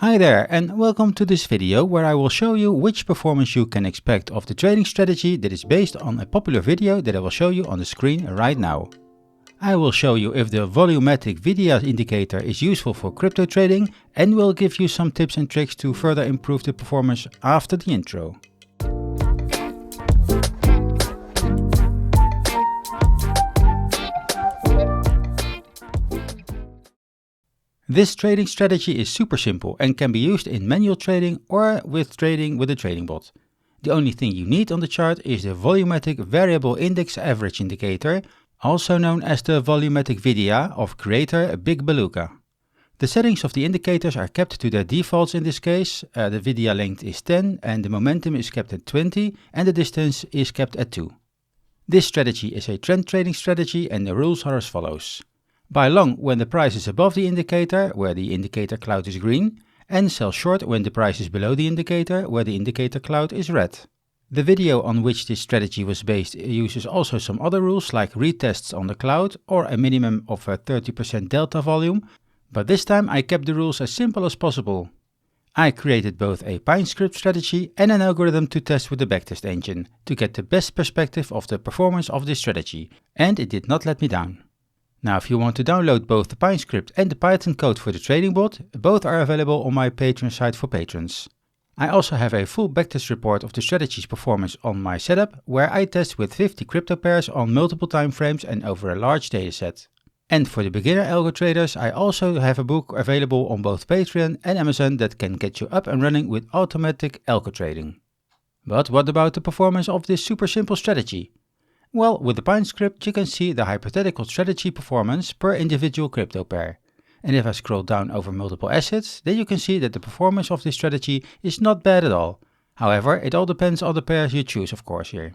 Hi there and welcome to this video where I will show you which performance you can expect of the trading strategy that is based on a popular video that I will show you on the screen right now. I will show you if the Volumatic VIDYA Indicator is useful for crypto trading and will give you some tips and tricks to further improve the performance after the intro. This trading strategy is super simple and can be used in manual trading or with trading with a trading bot. The only thing you need on the chart is the Volumatic Variable Index Average Indicator, also known as the Volumatic VIDYA of creator Big Beluga. The settings of the indicators are kept to their defaults in this case. The VIDYA length is 10 and the momentum is kept at 20 and the distance is kept at 2. This strategy is a trend trading strategy and the rules are as follows. Buy long when the price is above the indicator, where the indicator cloud is green, and sell short when the price is below the indicator, where the indicator cloud is red. The video on which this strategy was based uses also some other rules like retests on the cloud or a minimum of a 30% delta volume, but this time I kept the rules as simple as possible. I created both a PineScript strategy and an algorithm to test with the backtest engine to get the best perspective of the performance of this strategy, and it did not let me down. Now if you want to download both the PineScript and the Python code for the trading bot, both are available on my Patreon site for patrons. I also have a full backtest report of the strategy's performance on my setup, where I test with 50 crypto pairs on multiple time frames and over a large dataset. And for the beginner algo traders, I also have a book available on both Patreon and Amazon that can get you up and running with automatic algo trading. But what about the performance of this super simple strategy? Well, with the PineScript you can see the hypothetical strategy performance per individual crypto pair. And if I scroll down over multiple assets, then you can see that the performance of this strategy is not bad at all. However, it all depends on the pairs you choose, of course, here.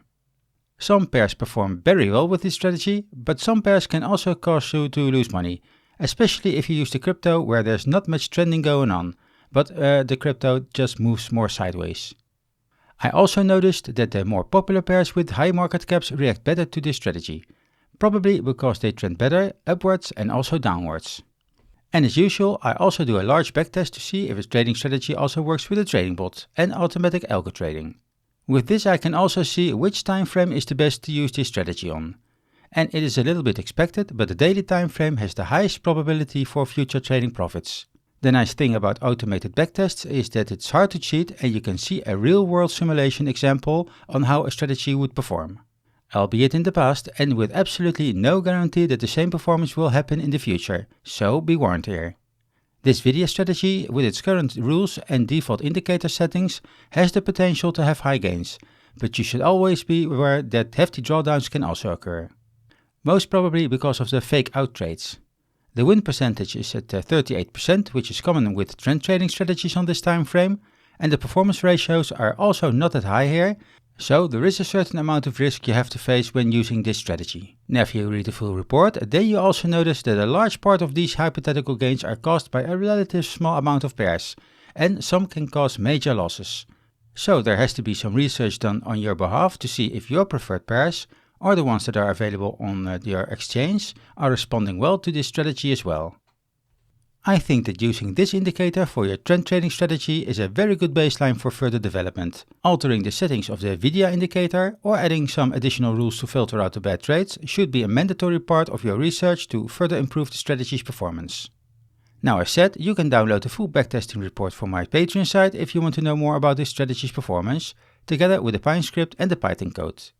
Some pairs perform very well with this strategy, but some pairs can also cause you to lose money, especially if you use the crypto where there's not much trending going on, but the crypto just moves more sideways. I also noticed that the more popular pairs with high market caps react better to this strategy, probably because they trend better upwards and also downwards. And as usual, I also do a large backtest to see if a trading strategy also works with a trading bot and automatic algo trading. With this I can also see which time frame is the best to use this strategy on. And it is a little bit expected, but the daily time frame has the highest probability for future trading profits. The nice thing about automated backtests is that it's hard to cheat and you can see a real-world simulation example on how a strategy would perform. Albeit in the past and with absolutely no guarantee that the same performance will happen in the future, so be warned here. This VIDYA strategy, with its current rules and default indicator settings, has the potential to have high gains, but you should always be aware that hefty drawdowns can also occur. Most probably because of the fake out trades. The win percentage is at 38%, which is common with trend trading strategies on this time frame, and the performance ratios are also not that high here, so there is a certain amount of risk you have to face when using this strategy. Now if you read the full report, then you also notice that a large part of these hypothetical gains are caused by a relatively small amount of pairs, and some can cause major losses. So there has to be some research done on your behalf to see if your preferred pairs, or the ones that are available on your exchange, are responding well to this strategy as well. I think that using this indicator for your trend trading strategy is a very good baseline for further development. Altering the settings of the VIDYA indicator or adding some additional rules to filter out the bad trades should be a mandatory part of your research to further improve the strategy's performance. Now as said, you can download the full backtesting report from my Patreon site if you want to know more about this strategy's performance, together with the PineScript and the Python code.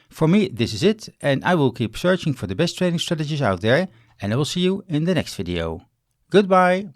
For me, this is it, and I will keep searching for the best trading strategies out there, and I will see you in the next video. Goodbye!